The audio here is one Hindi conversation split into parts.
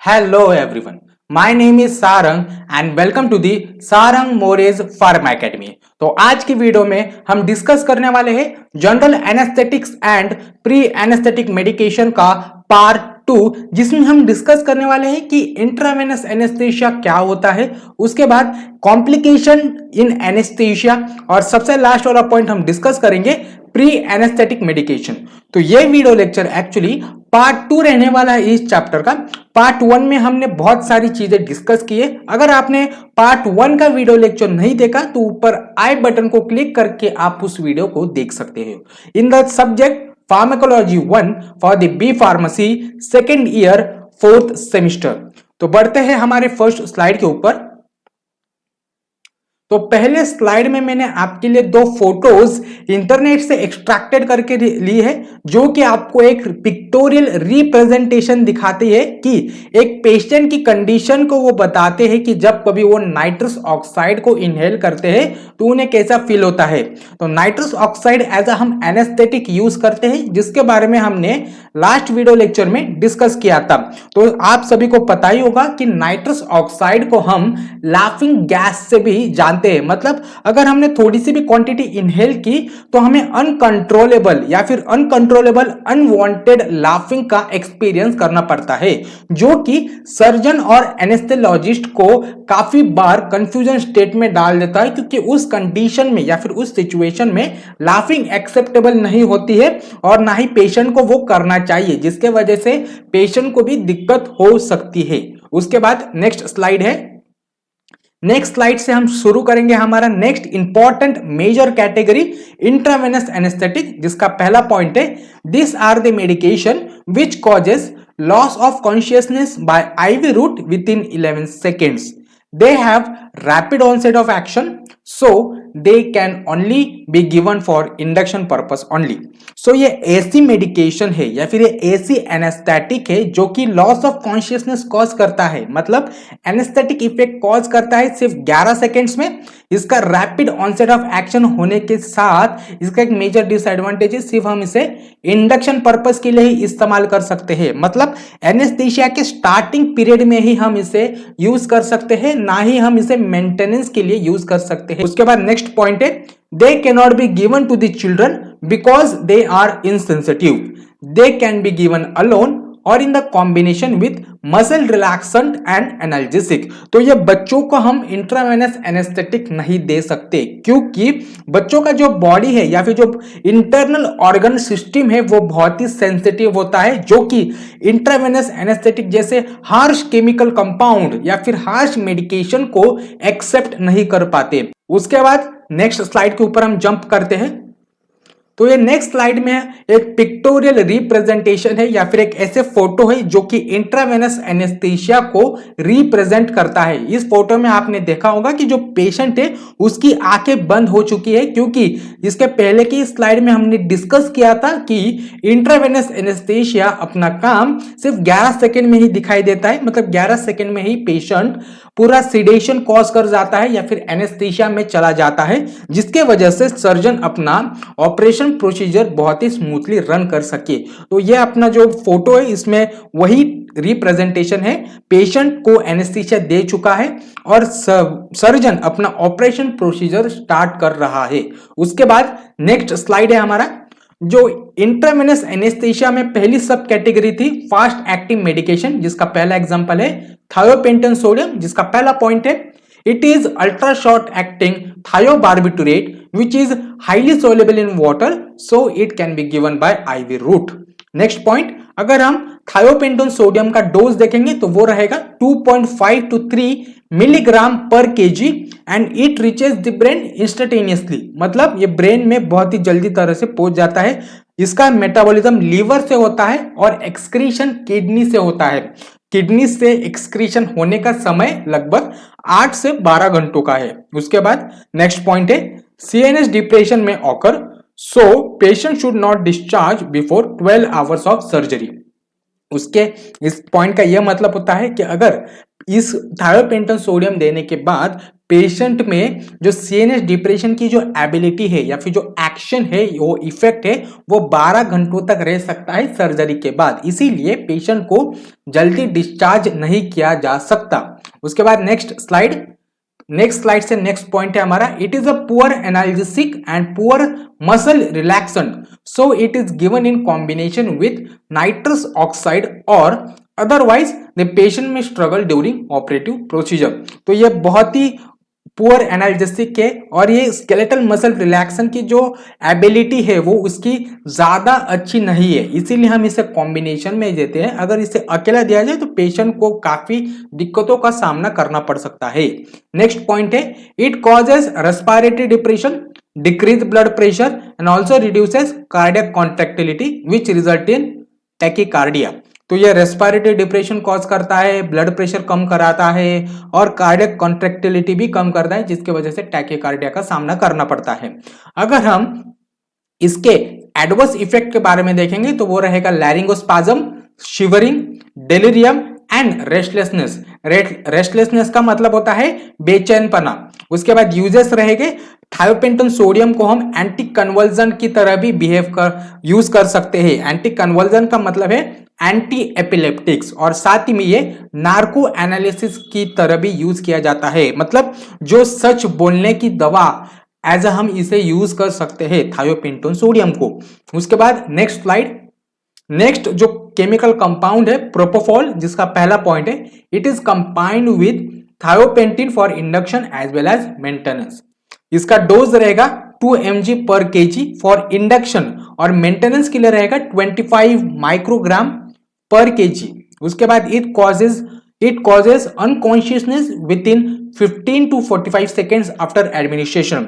Hello everyone. My name is Sarang and welcome to the Sarang Moraes Pharma Academy. तो आज की वीडियो में हम डिस्कस करने वाले हैं general anaesthetics and pre anaesthetic medication का पार्ट 2, जिसमें हम डिस्कस करने वाले हैं कि इंट्रावेनस एनेस्थेसिया क्या होता है, उसके बाद कॉम्प्लिकेशन इन एनेस्थेसिया और सबसे लास्ट वाला पॉइंट हम डिस्कस करेंगे प्री एनेस्थेटिक मेडिकेशन। तो ये वीडियो लेक्चर एक्चुअली पार्ट 2 रहने वाला है इस चैप्टर का। पार्ट 1 में हमने बहुत सारी चीजें डिस्कस की है। अगर आपने पार्ट 1 का वीडियो लेक्चर नहीं देखा तो ऊपर आई बटन को क्लिक करके आप उस वीडियो को देख सकते हो। In the subject pharmacology 1 for the B pharmacy second year 4th semester. तो बढ़ते हैं हमारे फर्स्ट स्लाइड के ऊपर। तो पहले स्लाइड में मैंने आपके लिए दो फोटोज इंटरनेट से एक्सट्रैक्टेड करके ली है, जो कि आपको एक पिक्टोरियल रिप्रेजेंटेशन दिखाती है कि एक पेशेंट की कंडीशन को वो बताते हैं कि जब कभी वो नाइट्रस ऑक्साइड को इनहेल करते हैं तो उन्हें कैसा फील होता है। तो नाइट्रस ऑक्साइड एज अ हम एनेस्थेटिक यूज करते हैं, जिसके बारे में हमने लास्ट वीडियो लेक्चर में डिस्कस किया था। तो आप सभी को पता ही होगा कि नाइट्रस ऑक्साइड को हम लाफिंग गैस से भी जानते हैं। मतलब अगर हमने थोड़ी सी भी क्वांटिटी इनहेल की तो हमें अनकंट्रोलेबल या फिर अनकंट्रोलेबल अनवांटेड लाफिंग का एक्सपीरियंस करना पड़ता है, जो कि सर्जन और एनेस्थेलॉजिस्ट को काफी बार कंफ्यूजन स्टेट में डाल देता है, क्योंकि उस कंडीशन में या फिर उस सिचुएशन में लाफिंग एक्सेप्टेबल नहीं होती है और ना ही पेशेंट को वो करना चाहिए, जिसके वजह से पेशेंट को भी दिक्कत हो सकती है। उसके बाद नेक्स्ट स्लाइड है। नेक्स्ट स्लाइड से हम शुरू करेंगे हमारा next important major category intravenous anaesthetic, जिसका पहला पॉइंट है this are the medication which causes loss of consciousness by IV route within 11 seconds. They have rapid onset of action, so they can only be given for induction purpose only. So ये ऐसी मेडिकेशन है या फिर ये ऐसी एनेस्थेटिक है जो कि लॉस ऑफ कॉन्शियसनेस कॉज करता है, मतलब एनेस्थेटिक इफेक्ट कॉज करता है सिर्फ 11 सेकेंड्स में। इसका रैपिड ऑनसेट ऑफ एक्शन होने के साथ इसका एक मेजर डिसएडवांटेज है, सिर्फ हम इसे इंडक्शन पर्पस के लिए ही इस्तेमाल कर सकते हैं। मतलब एनेस्थेसिया के स्टार्टिंग पीरियड में ही हम इसे यूज कर सकते हैं, ना ही हम इसे मेंटेनेंस के लिए यूज कर सकते हैं। उसके बाद नेक्स्ट पॉइंट है they can not be given to the children because they are insensitive. They can be given alone or in the combination with muscle relaxant and analgesic. तो ये बच्चों को हम इंट्रावेनस एनेस्थेटिक नहीं दे सकते, क्योंकि बच्चों का जो बॉडी है या फिर जो इंटरनल ऑर्गन सिस्टम है वो बहुत ही सेंसिटिव होता है, जो कि इंट्रावेनस एनेस्थेटिक जैसे हार्श केमिकल कंपाउंड या फिर हार्श मेडिकेशन को एक्सेप्ट नहीं कर पाते। उसके बाद नेक्स्ट स्लाइड के ऊपर हम जंप करते हैं। तो ये नेक्स्ट स्लाइड में एक पिक्टोरियल रिप्रेजेंटेशन है या फिर एक ऐसे फोटो है जो कि इंट्रावेनस एनेस्थेसिया को रिप्रेजेंट करता है। इस फोटो में आपने देखा होगा कि जो पेशेंट है उसकी आंखें बंद हो चुकी है, क्योंकि इसके पहले की स्लाइड में हमने डिस्कस किया था कि इंट्रावेनस एनेस्थेसिया अपना काम सिर्फ 11 सेकेंड में ही दिखाई देता है। मतलब 11 सेकेंड में ही पेशेंट पूरा सिडेशन कॉज कर जाता है या फिर एनेस्थेसिया में चला जाता है, जिसके वजह से सर्जन अपना ऑपरेशन प्रोसीजर बहुत ही स्मूथली रन कर सके। तो ये अपना जो फोटो है इसमें वही रिप्रेजेंटेशन है। पेशेंट को एनेस्थेसिया दे चुका है और सर्जन अपना ऑपरेशन प्रोसीजर स्टार्ट कर रहा है। उसके बाद नेक्स्ट स्लाइड है हमारा। जो इंट्रावेनस एनेस्थेसिया में पहली सब कैटेगरी थी फास्ट एक्टिंग मेडिकेशन, जिसका पहला एग्जांपल है थायोपेंटन सोडियम, जिसका पहला पॉइंट है it is ultra short acting thiobarbiturate which is highly soluble in water, so it can be given by IV route. Next point, अगर हम थायोपेंटोन सोडियम का डोज देखेंगे तो वो रहेगा 2.5 to 3 मिलीग्राम पर KG and it reaches the brain instantaneously. मतलब ये ब्रेन में बहुत ही जल्दी तरह से पहुंच जाता है। इसका मेटाबॉलिज्म लीवर से होता है और एक्सक्रीशन किडनी से होता है। किडनी से एक्सक्रीशन होने का समय लगभग 8 से 12 घंटों का है। उसके बाद नेक्स्ट पॉइंट है CNS डिप्रेशन में occur, so patient should not discharge before 12 hours of surgery. उसके इस पॉइंट का यह मतलब होता है कि अगर इस थायोपेंटन सोडियम देने के बाद पेशेंट में जो सीएनएस डिप्रेशन की जो एबिलिटी है या फिर जो एक्शन है, वो इफेक्ट है, वो 12 घंटों तक रह सकता है सर्जरी के बाद। इसीलिए पेशेंट को जल्दी डिस्चार्ज नहीं किया जा सकता। उसके बाद नेक्स्ट स्लाइड से नेक्स्ट पॉइंट है हमारा, it is a poor analgesic and poor muscle relaxant, so it is given in combination with nitrous oxide और अदरवाइज द पेशेंट में स्ट्रगल ड्यूरिंग ऑपरेटिव प्रोसीजर। तो ये बहुत ही पुअर एनाल्जेसिक है और ये स्केलेटल मसल रिलैक्सन की जो एबिलिटी है वो उसकी ज्यादा अच्छी नहीं है, इसीलिए हम इसे कॉम्बिनेशन में देते हैं। अगर इसे अकेला दिया जाए तो पेशेंट को काफी दिक्कतों का सामना करना पड़ सकता है। नेक्स्ट पॉइंट है, it causes respiratory depression, decrease blood pressure and also reduces cardiac contractility which result in tachycardia. तो ये रेस्पिरेटरी डिप्रेशन कॉज करता है, ब्लड प्रेशर कम कराता है और कार्डियक कॉन्ट्रैक्टिलिटी भी कम करता है, जिसकी वजह से टैकीकार्डिया का सामना करना पड़ता है। अगर हम इसके एडवर्स इफेक्ट के बारे में देखेंगे तो वो रहेगा laryngospasm, shivering, delirium and restlessness. Restlessness का मतलब होता है बेचैनपना। उसके बाद यूजेस रहेंगे, थायोपेंटोन सोडियम को हम एंटी कन्वर्जन की तरह भी यूज कर सकते हैं। एंटी कन्वर्जन का मतलब है एंटी एपिलेप्टिक्स, और साथ ही में ये नार्को एनालिसिस की तरह भी यूज किया जाता है, मतलब जो सच बोलने की दवा एज हम इसे यूज कर सकते हैं थायोपेंटोन सोडियम को। उसके बाद नेक्स्ट जो केमिकल कंपाउंड है प्रोपोफॉल, जिसका पहला पॉइंट है, it is combined with thiopentone for induction as well as maintenance. इसका डोज रहेगा 2 mg पर kg फॉर इंडक्शन और मेंटेनेंस के लिए रहेगा 25 माइक्रोग्राम पर kg। उसके बाद it causes unconsciousness within 15 to 45 seconds after administration.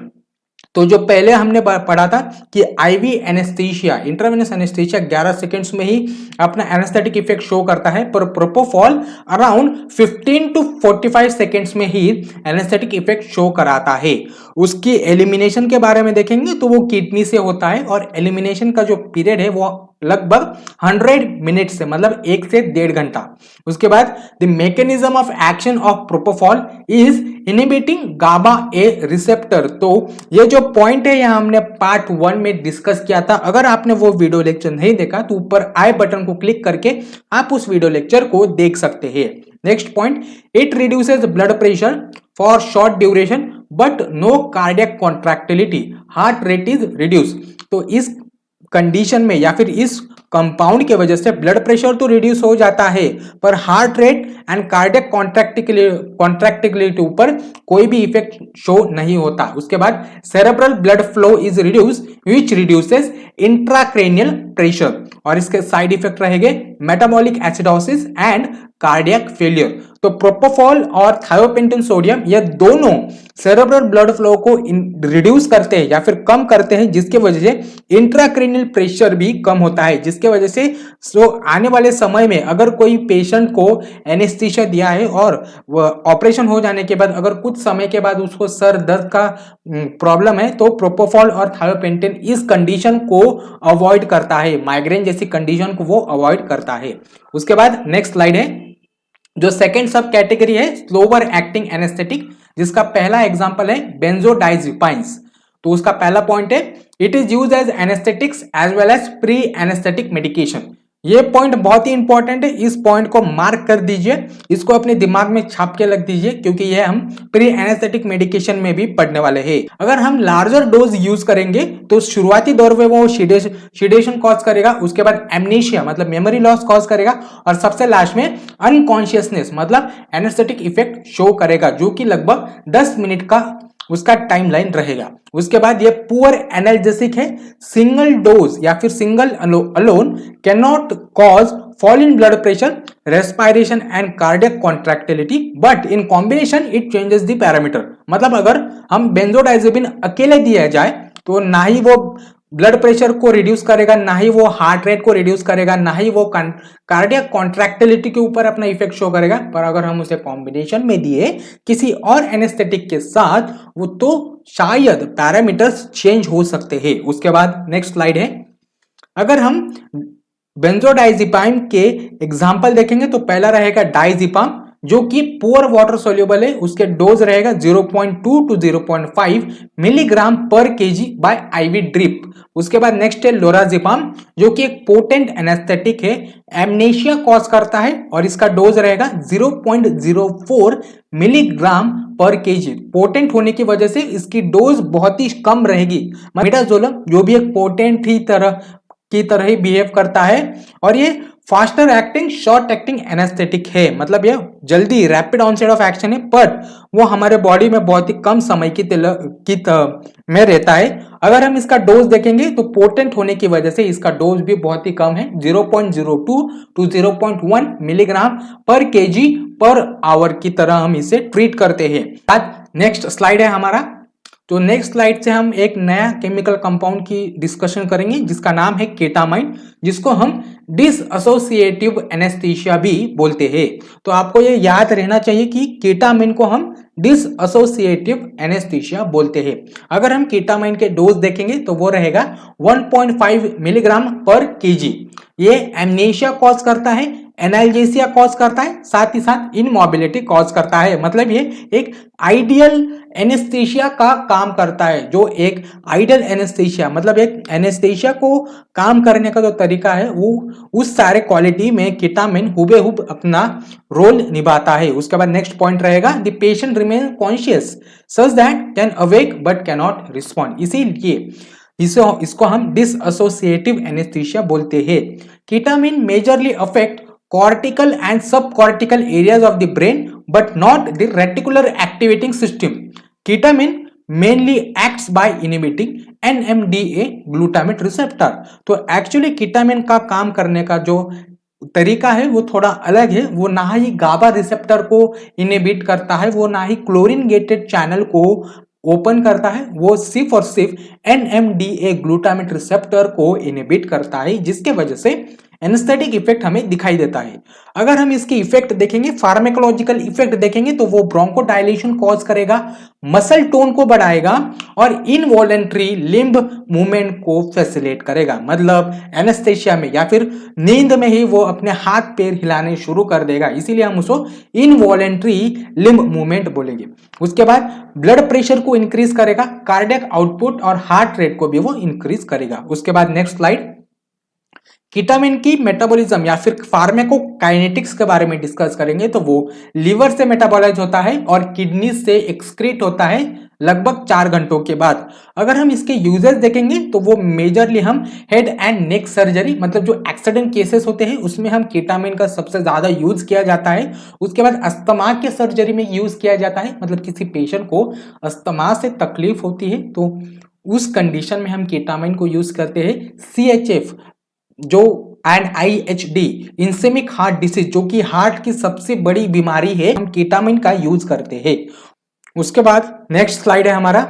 तो जो पहले हमने पढ़ा था कि IV anaesthesia, intravenous anaesthesia 11 seconds में ही अपना एनेस्थेटिक इफेक्ट शो करता है, पर प्रोपोफॉल अराउंड 15 to 45 सेकेंड्स में ही एनेस्थेटिक इफेक्ट शो कराता है। उसकी एलिमिनेशन के बारे में देखेंगे तो वो किडनी से होता है और एलिमिनेशन का जो पीरियड है वो लगभग 100 मिनट से, मतलब 1 से 1.5 घंटा। उसके बाद the mechanism of action of propofol is inhibiting GABA A receptor. तो ये जो पॉइंट है यहां हमने पार्ट 1 में डिस्कस किया था। अगर आपने वो वीडियो लेक्चर नहीं देखा तो ऊपर आई बटन को क्लिक करके आप उस वीडियो लेक्चर को देख सकते हैं। Next point, it reduces blood pressure for short duration but no cardiac contractility, heart rate is reduce. तो इस कंडीशन में या फिर इस कंपाउंड के वजह से ब्लड प्रेशर तो रिड्यूस हो जाता है, पर heart rate and cardiac contractility ऊपर कोई भी इफेक्ट शो नहीं होता। उसके बाद cerebral blood flow is reduce which reduces intracranial pressure, और इसके साइड इफेक्ट रहेंगे metabolic acidosis and cardiac failure. तो प्रोपोफॉल और थायोपेंटोन सोडियम ये दोनों सेरेब्रल ब्लड फ्लो को रिड्यूस करते हैं या फिर कम करते हैं, जिसके वजह से इंट्राक्रेनियल प्रेशर भी कम होता है, जिसके वजह से आने वाले समय में अगर कोई पेशेंट को एनेस्थीसिया दिया है और ऑपरेशन हो जाने के बाद अगर कुछ समय के बाद उसको सर दर्द का प्रॉब्लम है तो प्रोपोफॉल और थायोपेंटोन इस कंडीशन को अवॉइड करता है, माइग्रेन जैसी कंडीशन को वो अवॉइड करता है। उसके बाद नेक्स्ट स्लाइड है, जो सेकेंड सब कैटेगरी है स्लोवर एक्टिंग एनेस्थेटिक, जिसका पहला एग्जांपल है बेंजोडाइजेपाइन्स। तो उसका पहला पॉइंट है, it is used as anaesthetics as well as pre anaesthetic medication. ये पॉइंट बहुत ही इंपॉर्टेंट है, इस पॉइंट को मार्क कर दीजिए, इसको अपने दिमाग में छाप के रख दीजिए, क्योंकि ये हम प्री एनेस्थेटिक मेडिकेशन में भी पढ़ने वाले हैं। अगर हम लार्जर डोज यूज करेंगे तो शुरुआती दौर में वो शिडेशन कॉज करेगा, उसके बाद एमनीशिया मतलब मेमोरी लॉस कॉज करेगा, और सबसे लास्ट में अनकॉन्शियसनेस मतलब एनेस्थेटिक इफेक्ट शो करेगा, जो कि लगभग 10 मिनट का उसका टाइमलाइन रहेगा। उसके बाद ये पुअर एनाल्जेसिक है, सिंगल डोज या फिर single alone can not cause fall in blood pressure, respiration and cardiac contractility, but in combination it changes the parameter। मतलब अगर हम बेंजोडाइजेपिन अकेले दिया जाए तो ना ही वो ब्लड प्रेशर को रिड्यूस करेगा, ना ही वो हार्ट रेट को रिड्यूस करेगा, ना ही वो कार्डियक कॉन्ट्रैक्टिलिटी के ऊपर अपना इफेक्ट शो करेगा, पर अगर हम उसे कॉम्बिनेशन में दिए किसी और एनेस्थेटिक के साथ वो तो शायद पैरामीटर्स चेंज हो सकते हैं। उसके बाद नेक्स्ट स्लाइड है, अगर हम बेंजोडाइजेपाइन के एग्जाम्पल देखेंगे तो पहला रहेगा डाइजेपाम, जो कि पुअर वाटर सोल्यूबल है, उसके डोज रहेगा 0.2 टू 0.5 मिलीग्राम पर केजी बाय आईवी ड्रिप। उसके बाद नेक्स्ट है लोराजिपाम, जो कि एक पोटेंट एनेस्थेटिक है, एमनेशिया कॉज करता है और इसका डोज रहेगा 0.04 मिलीग्राम पर केजी। पोटेंट होने की वजह से इसकी डोज बहुत ही कम रहेगी। मिडाजोलम जो भी एक पोटेंट की तरह ही बिहेव करता है और ये faster acting short acting anaesthetic है, मतलब ये जल्दी रैपिड ऑनसेट ऑफ एक्शन है, बट वो हमारे बॉडी में बहुत ही कम समय में रहता है। अगर हम इसका डोज देखेंगे तो पोटेंट होने की वजह से इसका डोज भी बहुत ही कम है, 0.02 टू 0.1 मिलीग्राम पर केजी पर आवर की तरह हम इसे ट्रीट करते हैं। आज नेक्स्ट स्लाइड है हमारा। तो नेक्स्ट स्लाइड से हम एक नया केमिकल कंपाउंड की डिस्कशन करेंगे जिसका नाम है केटामाइन, जिसको हम डिसएसोसिएटिव एनेस्थीसिया भी बोलते हैं। तो आपको ये याद रहना चाहिए कि केटामाइन को हम डिसएसोसिएटिव एनेस्थीसिया बोलते हैं। अगर हम केटामाइन के डोज देखेंगे तो वो रहेगा 1.5 मिलीग्राम पर केजी। ये एमनेशिया कॉज करता है, एनाल्जेसिया कॉज करता है, साथ ही साथ इनमोबिलिटी कॉज करता है। मतलब ये एक आइडियल एनेस्थीसिया का काम करता है। जो एक आइडियल एनेस्थीसिया मतलब एक एनेस्थीसिया को काम करने का जो तरीका है वो उस सारे क्वालिटी में केटामाइन हुबेहुब अपना रोल निभाता है। उसके बाद नेक्स्ट पॉइंट रहेगा the patient remain conscious such that can awake but can not respond. इसीलिए इसको हम डिसएसोसिएटिव एनेस्थीसिया बोलते हैं। Ketamine majorly affect cortical and subcortical areas of the brain but not the reticular activating system. Ketamine mainly acts by inhibiting NMDA glutamate receptor. तो एक्चुअली केटामाइन का काम करने का जो तरीका है वो थोड़ा अलग है। वो ना ही गाबा रिसेप्टर को इनहिबिट करता है, वो ना ही क्लोरीन गेटेड चैनल को ओपन करता है, वो सिर्फ और सिर्फ NMDA ग्लूटामेट रिसेप्टर को इनहिबिट करता है, जिसके वजह से एनेस्थेटिक इफेक्ट हमें दिखाई देता है। अगर हम इसके इफेक्ट देखेंगे, फार्माकोलॉजिकल इफेक्ट देखेंगे, तो वो ब्रोंकोडायलेशन कॉज करेगा, मसल टोन को बढ़ाएगा और इनवॉलेंट्री लिम्ब मूवमेंट को फैसिलिटेट करेगा। मतलब एनेस्थेसिया में या फिर नींद में ही वो अपने हाथ पैर हिलाने शुरू कर देगा, इसीलिए हम उसको इनवॉलेंट्री लिम्ब मूवमेंट बोलेंगे। उसके बाद ब्लड प्रेशर को इंक्रीज करेगा, कार्डियक आउटपुट और हार्ट रेट को भी वो इंक्रीज करेगा। उसके बाद नेक्स्ट स्लाइड, केटामाइन की मेटाबॉलिज्म या फिर फार्माकोकाइनेटिक्स के बारे में डिस्कस करेंगे। तो वो लीवर से मेटाबॉलाइज होता है और किडनी से एक्सक्रीट होता है लगभग 4 घंटों के बाद। अगर हम इसके यूजेस देखेंगे तो वो मेजरली हम हेड एंड नेक सर्जरी, मतलब जो एक्सीडेंट केसेस होते हैं उसमें हम केटामाइन का सबसे ज्यादा यूज किया जाता है। उसके बाद अस्थमा के सर्जरी में यूज किया जाता है, मतलब किसी पेशेंट को अस्थमा से तकलीफ होती है तो उस कंडीशन में हम केटामाइन को यूज करते हैं। CHF जो एंड IHD इंसेमिक हार्ट डिसीज, जो कि हार्ट की सबसे बड़ी बीमारी है, हम केटामाइन का यूज करते हैं। उसके बाद नेक्स्ट स्लाइड है हमारा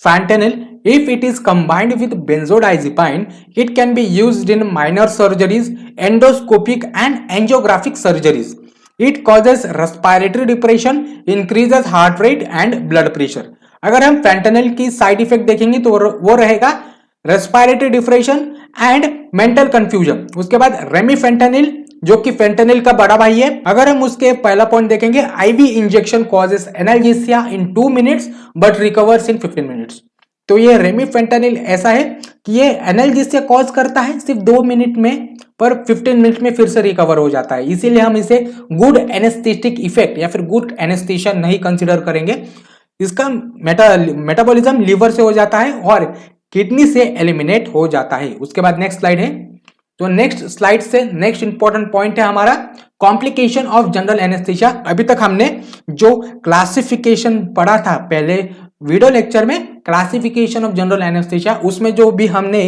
fentanyl. If it is combined with benzodiazepine it can be used in minor surgeries, endoscopic and angiographic surgeries. It causes respiratory depression, increases heart rate and blood pressure. अगर हम फैंटेनिल की साइड इफेक्ट देखेंगे तो वो रहेगा respiratory depression and mental confusion. उसके बाद रेमिफेंटेनिल जो कि फेंटेनिल का बड़ा भाई है। अगर हम उसके पहला पॉइंट देखेंगे, IV injection causes analgesia in 2 minutes but recovers in 15 minutes. तो ये रेमिफेंटेनिल ऐसा है कि ये एनाल्जेसिया कॉज करता है सिर्फ 2 मिनट में, पर 15 मिनट में फिर से रिकवर हो जाता है। इसीलिए हम इसे गुड एनेस्थेटिक इफेक्ट या फिर गुड एनेस्थेशिया नहीं कंसिडर करेंगे। इसका मेटाबॉलिज्म लीवर से हो जाता है और किडनी से एलिमिनेट हो जाता है। उसके बाद नेक्स्ट स्लाइड है। तो नेक्स्ट स्लाइड से नेक्स्ट इंपॉर्टेंट पॉइंट है हमारा कॉम्प्लिकेशन ऑफ जनरल एनेस्थीसिया। अभी तक हमने जो क्लासिफिकेशन पढ़ा था पहले वीडियो लेक्चर में, क्लासिफिकेशन ऑफ जनरल एनेस्थीसिया, उसमें जो भी हमने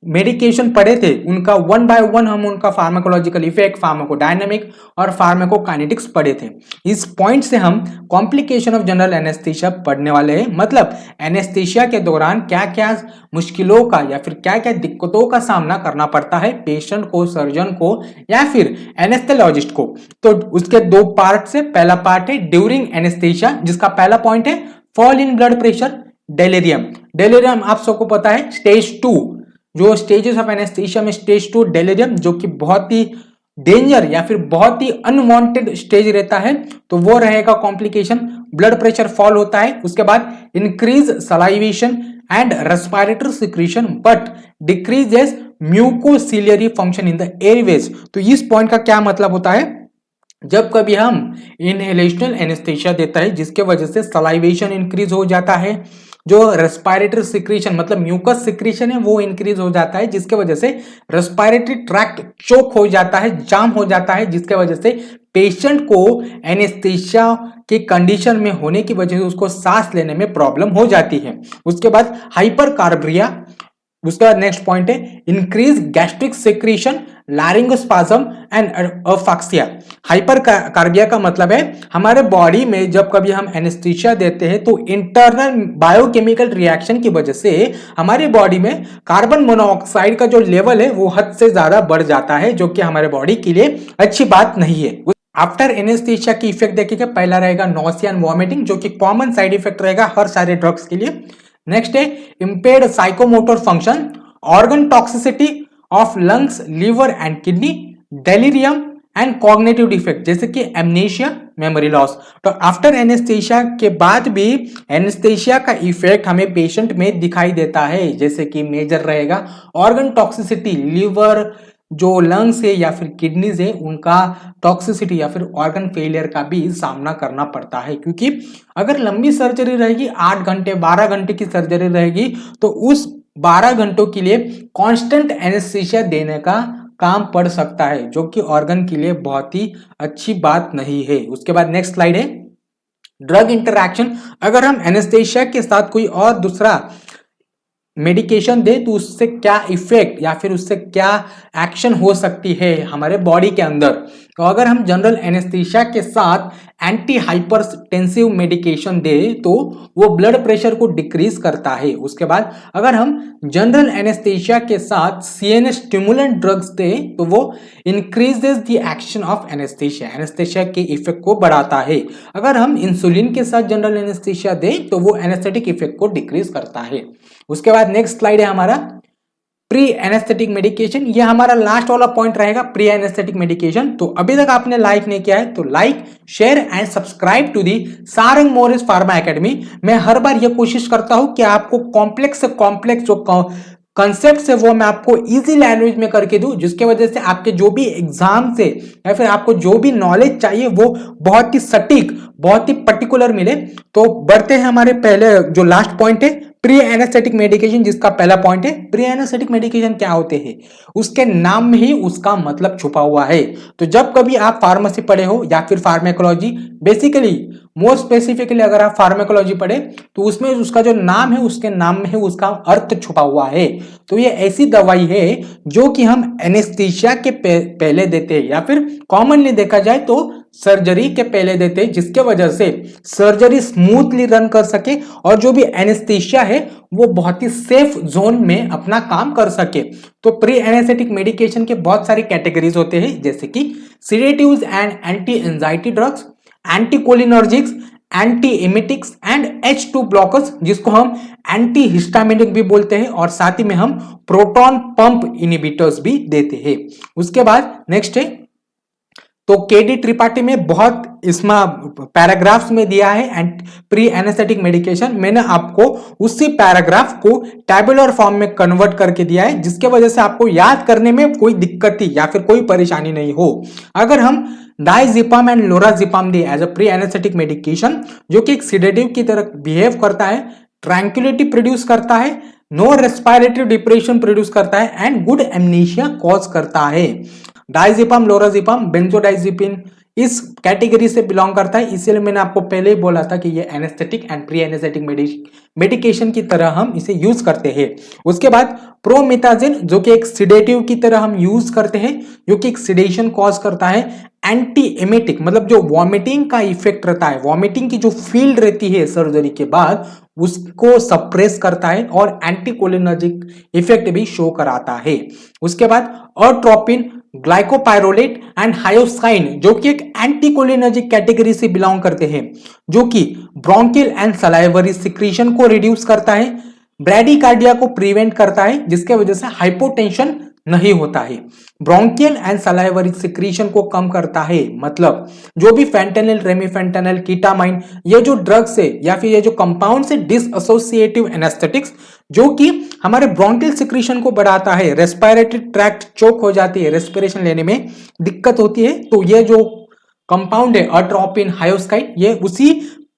मेडिकेशन पढ़े थे उनका 1 बाय 1 हम उनका फार्माकोलॉजिकल इफेक्ट, फार्माकोडायनेमिक और फार्माकोकाइनेटिक्स पढ़े थे। इस पॉइंट से हम कॉम्प्लिकेशन ऑफ जनरल एनेस्थीसिया पढ़ने वाले हैं। मतलब एनेस्थीसिया के दौरान क्या क्या मुश्किलों का या फिर क्या क्या दिक्कतों का सामना करना पड़ता है पेशेंट को, सर्जन को या फिर एनेस्थेलॉजिस्ट को। तो उसके 2 पार्ट से, पहला पार्ट है ड्यूरिंग एनेस्थीसिया, जिसका पहला पॉइंट है fall in blood pressure, delirium. Delirium आप सबको पता है स्टेज 2, जो स्टेजेस ऑफ एनेस्थीसिया में स्टेज 2 डेलिरियम, जो कि बहुत ही डेंजर या फिर बहुत ही अनवांटेड स्टेज रहता है तो वो रहेगा कॉम्प्लिकेशन, ब्लड प्रेशर फॉल होता है। उसके बाद increase salivation and respiratory secretion but decreases mucociliary function in the Airways. तो इस पॉइंट का क्या मतलब होता है, जब कभी हम इनहेलेशनल एनेस्थेशिया देता है जिसके वजह से सलाइवेशन इंक्रीज हो जाता है, जो रेस्पिरेटरी सिक्रीशन मतलब म्यूकस सिक्रीशन है वो इंक्रीज हो जाता है, जिसके वजह से रेस्पिरेटरी ट्रैक्ट चोक हो जाता है, जाम हो जाता है, जिसके वजह से पेशेंट को एनेस्थेशिया के कंडीशन में होने की वजह से उसको सांस लेने में प्रॉब्लम हो जाती है। उसके बाद हाइपरकार्बिया, उसका नेक्स्ट पॉइंट है इंक्रीज गैस्ट्रिक सेक्रीशन, लैरिंगोस्पाज्म एंड अफाक्सिया। हाइपरकार्बिया का मतलब है हमारे बॉडी में जब कभी हम एनेस्थीसिया देते हैं तो इंटरनल बायोकेमिकल रिएक्शन की वजह से हमारे बॉडी में कार्बन मोनोऑक्साइड का जो लेवल है वो हद से ज्यादा बढ़ जाता है, जो कि हमारे बॉडी के लिए अच्छी बात नहीं है। आफ्टर एनेस्थीसिया की इफेक्ट देखिए, पहला रहेगा नॉसिया एंड वॉमिटिंग, जो कि कॉमन साइड इफेक्ट रहेगा हर सारे ड्रग्स के लिए। नेक्स्ट है impaired psychomotor function, organ toxicity of lungs, liver and kidney, delirium and cognitive defect जैसे कि एमनेशिया, मेमोरी लॉस। तो आफ्टर एनेस्थेशिया के बाद भी एनेस्थेशिया का इफेक्ट हमें पेशेंट में दिखाई देता है, जैसे कि मेजर रहेगा ऑर्गन टॉक्सिसिटी, लिवर जो लंग्स है या फिर किडनीज है उनका टॉक्सिसिटी या फिर ऑर्गन फेलियर का भी सामना करना पड़ता है, क्योंकि अगर लंबी सर्जरी रहेगी 8 घंटे 12 घंटे की सर्जरी रहेगी तो उस 12 घंटों के लिए कांस्टेंट एनेस्थीसिया देने का काम पड़ सकता है, जो कि ऑर्गन के लिए बहुत ही अच्छी बात नहीं है। उसके बाद नेक्स्ट स्लाइड है ड्रग इंटरैक्शन। अगर हम एनेस्थीसिया के साथ कोई और दूसरा मेडिकेशन दे तो उससे क्या इफेक्ट या फिर उससे क्या एक्शन हो सकती है हमारे बॉडी के अंदर। तो अगर हम जनरल एनेस्थीसिया के साथ एंटी हाइपरटेंसिव मेडिकेशन दे तो वो ब्लड प्रेशर को डिक्रीज करता है। उसके बाद अगर हम जनरल एनेस्थीसिया के साथ सीएनएस स्टिमुलेंट ड्रग्स दे तो वो increases the action of anaesthesia, anaesthesia के इफेक्ट को बढ़ाता है। अगर हम इंसुलिन के साथ जनरल एनेस्थीसिया दे तो वो एनेस्थेटिक इफेक्ट को डिक्रीज करता है। उसके बाद नेक्स्ट स्लाइड है हमारा प्री एनेस्थेटिक मेडिकेशन। यह हमारा लास्ट वाला पॉइंट रहेगा, प्री एनेस्थेटिक मेडिकेशन। तो अभी तक आपने लाइक नहीं किया है तो like share and subscribe to the Sarang Morris pharma academy. मैं हर बार यह कोशिश करता हूं कि आपको कॉम्प्लेक्स से कॉम्प्लेक्स जो कंसेप्ट है वो मैं आपको इजी लैंग्वेज में करके दूं, जिसके वजह से आपके जो भी एग्जाम से या फिर आपको जो भी नॉलेज चाहिए वो बहुत ही सटीक बहुत ही पर्टिकुलर मिले। तो बढ़ते हैं हमारे पहले जो लास्ट पॉइंट है प्री एनेस्थेटिक मेडिकेशन, जिसका पहला पॉइंट है प्री एनेस्थेटिक मेडिकेशन क्या होते हैं। उसके नाम में ही उसका मतलब छुपा हुआ है। तो जब कभी आप फार्मेसी पढ़े हो या फिर फार्मेकोलॉजी, बेसिकली मोर स्पेसिफिकली अगर आप फार्मेकोलॉजी पढ़े तो उसमें उसका जो नाम है उसके नाम में ही उसका अर्थ छुपा हुआ है। तो ये ऐसी दवाई है जो कि हम एनेस्थीसिया के पहले देते हैं या फिर कॉमनली देखा जाए तो सर्जरी के पहले देते हैं, जिसके वजह से सर्जरी स्मूथली रन कर सके और जो भी एनेस्थीसिया है वो बहुत ही सेफ जोन में अपना काम कर सके। तो प्री एनेस्थेटिक मेडिकेशन के बहुत सारी कैटेगरीज होते हैं, जैसे कि sedatives and anti anxiety drugs, anticholinergics, anti emetics and H2 blockers, जिसको हम एंटी हिस्टामिनिक भी बोलते हैं, और साथ ही में हम प्रोटॉन पंप इनिबिटर्स भी देते हैं। उसके बाद नेक्स्ट है तो केडी त्रिपाठी में बहुत इसमें पैराग्राफ्स में दिया है एंड प्री एनेस्थेटिक मेडिकेशन। मैंने आपको उसी पैराग्राफ को टैबुलर फॉर्म में कन्वर्ट करके दिया है, जिसके वजह से आपको याद करने में कोई दिक्कत या फिर कोई परेशानी नहीं हो। अगर हम डायजिपाम एंड लोराजिपाम दे as a pre anaesthetic medication, जो कि एक सिडेटिव की तरह बिहेव करता है, ट्रैंक्विलिटी प्रोड्यूस करता है, नो रेस्पिरेटरी डिप्रेशन प्रोड्यूस करता है एंड गुड एमनेशिया कॉज करता है। डायजिपाम लोराजिपाम बेंजोडाइजिपिन इस कैटेगरी से बिलोंग करता है, इसलिए मैंने आपको पहले ही बोला था कि ये anaesthetic and pre anaesthetic medication की तरह हम इसे यूज करते हैं। उसके बाद प्रोमेथाजिन, जो कि एक सिडेटिव की तरह हम यूज करते हैं, जो कि एक सिडेशन कॉज करता है। एंटी एमेटिक मतलब जो वॉमिटिंग का इफेक्ट रहता है, वॉमिटिंग की जो फील्ड रहती है सर्जरी के बाद उसको सप्रेस करता है और एंटीकोलिनर्जिक इफेक्ट भी शो कराता है। उसके बाद अट्रोपिन, ग्लाइकोपाइरोलेट एंड हायोसाइन, जो कि एक एंटीकोलिनर्जिक कैटेगरी से बिलोंग करते हैं, जो कि ब्रोंकियल एंड सलाइवरी सिक्रीशन को रिड्यूस करता है, ब्रैडीकार्डिया को प्रिवेंट करता है, जिसके वजह से हाइपोटेंशन नहीं होता है। ब्रोंकियल एंड सलाइवरी सिक्रीशन को कम करता है, मतलब जो भी फेंटेनिल, रेमिफेंटेनिल, कीटामाइन, ये जो ड्रग्स है या फिर ये जो कंपाउंड से डिसएसोसिएटिव एनेस्थेटिक्स जो कि हमारे ब्रोंकियल सिक्रीशन को बढ़ाता है, रेस्पिरेटरी ट्रैक्ट चोक हो जाती है, रेस्पिरेशन लेने में दिक्कत होती है, तो ये जो कंपाउंड है अट्रोपिन, हायोस्काइड, ये उसी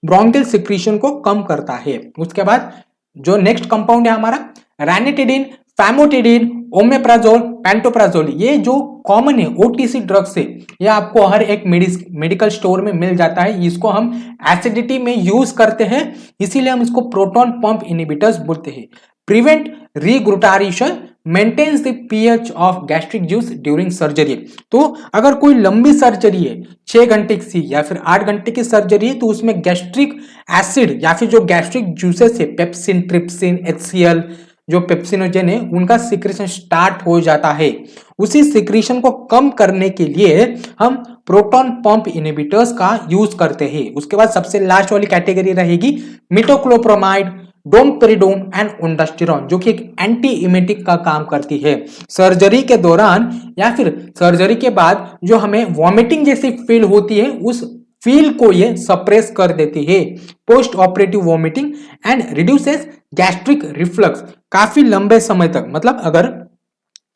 ब्रोंकियल सिक्रीशन को कम करता है। उसके बाद जो नेक्स्ट कंपाउंड है हमारा रैनिटिडिन, फैमोटिडिन, ओमेप्राजोल, पेंटोप्राजोल, ये जो कॉमन है ओटीसी ड्रग्स है, ये आपको हर एक मेडिकल स्टोर में मिल जाता है। इसको हम एसिडिटी में यूज करते हैं, इसीलिए हम इसको प्रोटॉन पंप इनहिबिटर्स बोलते हैं। Prevent regurgitation, maintains the pH of gastric juice during surgery. तो अगर कोई लंबी सर्जरी है, 6 घंटे की या फिर 8 घंटे की सर्जरी है, तो उसमें गैस्ट्रिक एसिड या फिर जो गैस्ट्रिक जूसेस है, पेप्सिन, ट्रिप्सिन, एचसीएल, जो पेप्सिनोजेन है, उनका सिक्रेशन स्टार्ट हो जाता है। उसी सिक्रेशन को कम करने के लिए हम प्रोटॉन पंप इनहिबिटर्स का यूज करते हैं। उसके बाद सबसे लास्ट वाली कैटेगरी रहेगी मिटोक्लोप्रोमाइड, डोमपेरिडोन एंड ओंडास्टिरोन, जो कि एक एंटी इमेटिक का काम करती है। सर्जरी के दौरान या फिर सर्जरी के बाद जो हमें वॉमिटिंग जैसी फील होती है, उस फील को ये सप्रेस कर देती है। Post operative vomiting and reduces gastric reflux. काफी लंबे समय तक, मतलब अगर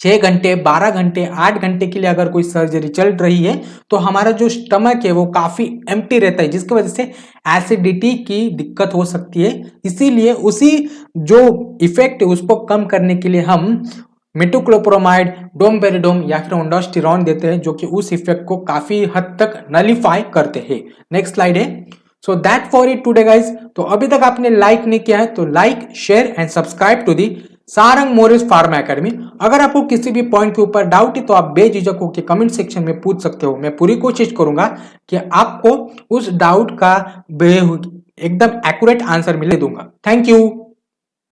6 घंटे, 12 घंटे, 8 घंटे के लिए अगर कोई सर्जरी चल रही है, तो हमारा जो स्टमक है वो काफी एम्प्टी रहता है, जिसकी वजह से एसिडिटी की दिक्कत हो सकती है। इसीलिए उसी जो इफेक्ट है उसको कम करने के लिए हम मिटोक्लोप्रोमाइड, डोमपेरिडोन या फिर ओंडास्टिरोन देते हैं, जो कि उस इफेक्ट को काफी हद तक नलिफाई करते हैं। नेक्स्ट स्लाइड है। So that for it today guys. तो अभी तक आपने लाइक नहीं किया है तो like, share and subscribe to the Sarang Morris pharma academy. अगर आपको किसी भी पॉइंट के ऊपर डाउट है तो आप बेझिझक होकर कमेंट सेक्शन में पूछ सकते हो। मैं पूरी कोशिश करूंगा कि आपको उस डाउट का एकदम एक्यूरेट आंसर मिले दूंगा। Thank you.